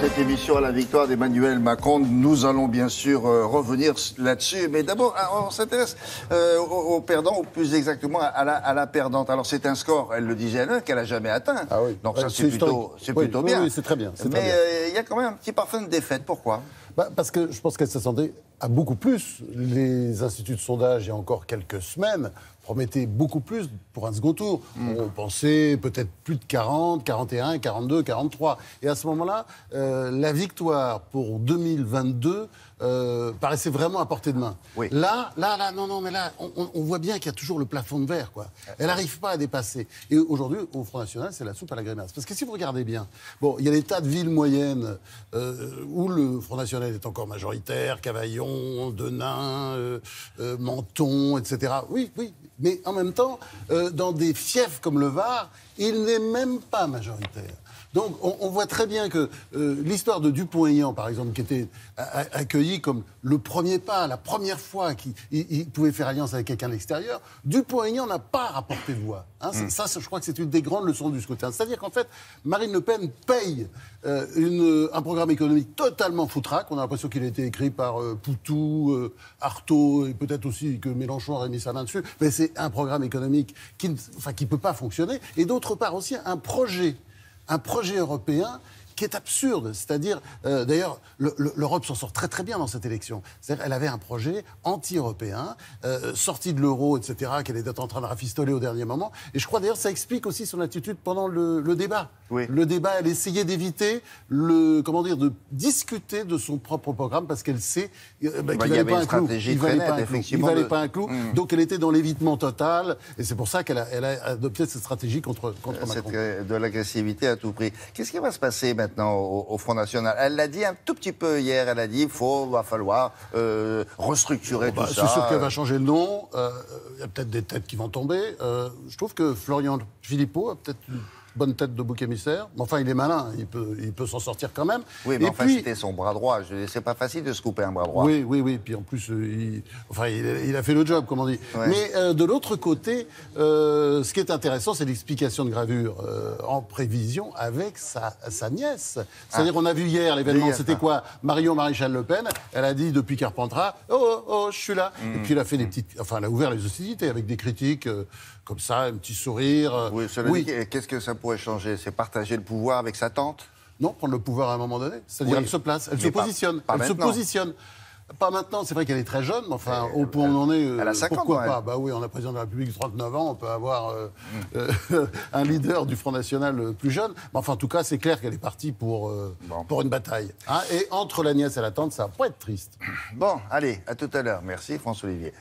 cette émission à la victoire d'Emmanuel Macron. Nous allons bien sûr revenir là-dessus. Mais d'abord, on s'intéresse aux perdants, ou plus exactement à la perdante. Alors c'est un score, elle le disait elle-même, qu'elle n'a jamais atteint. Ah oui. Donc ça, c'est plutôt bien. Oui, c'est très bien. Mais il y a quand même un petit parfum de défaite. Pourquoi ? Parce que je pense qu'elle s'attendait à beaucoup plus. Les instituts de sondage, il y a encore quelques semaines, promettaient beaucoup plus pour un second tour. On pensait peut-être plus de 40, 41, 42, 43. Et à ce moment-là, la victoire pour 2022 paraissait vraiment à portée de main. Oui. Là, on voit bien qu'il y a toujours le plafond de verre, quoi. Elle n'arrive pas à dépasser. Et aujourd'hui, au Front National, c'est la soupe à la grimace. Parce que si vous regardez bien, bon, il y a des tas de villes moyennes où le Front National est encore majoritaire, Cavaillon, Denain, Menton, etc. Oui, mais en même temps, dans des fiefs comme le Var, il n'est même pas majoritaire. Donc on voit très bien que l'histoire de Dupont-Aignan, par exemple, qui était accueilli comme le premier pas, la première fois qu'il pouvait faire alliance avec quelqu'un de l'extérieur, Dupont-Aignan n'a pas rapporté de voix. Hein, ça, je crois que c'est une des grandes leçons du scrutin. C'est-à-dire qu'en fait, Marine Le Pen paye un programme économique totalement foutraque. On a l'impression qu'il a été écrit par Poutou, Artaud, et peut-être aussi que Mélenchon aurait mis sa main dessus. Mais c'est un programme économique qui ne peut pas fonctionner. Et d'autre part aussi, un projet européen qui est absurde. C'est-à-dire, d'ailleurs, l'Europe s'en sort très très bien dans cette élection. C'est-à-dire, elle avait un projet anti-européen, sorti de l'euro, etc., qu'elle était en train de rafistoler au dernier moment. Et je crois d'ailleurs, ça explique aussi son attitude pendant le débat. Oui. Le débat, elle essayait d'éviter de discuter de son propre programme parce qu'elle sait qu'il valait pas un clou. Il valait pas un clou. Donc elle était dans l'évitement total. Et c'est pour ça qu'elle a adopté cette stratégie contre Macron. De l'agressivité à tout prix. Qu'est-ce qui va se passer maintenant au Front National ? Elle l'a dit un tout petit peu hier. Elle a dit va falloir restructurer tout ça. C'est sûr qu'elle va changer le nom. Il y a peut-être des têtes qui vont tomber. Je trouve que Florian Philippot a peut-être une bonne tête de bouc émissaire. Mais enfin, il est malin. Il peut s'en sortir quand même. Oui, mais c'était son bras droit. C'est pas facile de se couper un bras droit. Oui. Puis en plus, il a fait le job, comme on dit. Ouais. Mais de l'autre côté, ce qui est intéressant, c'est l'explication de gravure en prévision avec sa nièce. C'est-à-dire, on a vu hier l'événement, c'était quoi ? Marion Maréchal Le Pen, elle a dit depuis Carpentras, oh, je suis là. Et puis elle a fait elle a ouvert les hostilités avec des critiques comme ça, un petit sourire. Oui. Qu'est-ce que ça pourrait changer ? C'est partager le pouvoir avec sa tante ? Non, prendre le pouvoir à un moment donné. C'est-à-dire, elle se place, elle se positionne. Elle se positionne. Pas maintenant, c'est vrai qu'elle est très jeune, mais enfin, au point où on en est, elle a 50 pourquoi ans, pas ? Bah oui, on a président de la République de 39 ans, on peut avoir un leader du Front National plus jeune. Mais enfin, en tout cas, c'est clair qu'elle est partie pour une bataille. Hein, et entre la nièce et la tante, ça va pas être triste. Bon, allez, à tout à l'heure. Merci, François-Olivier.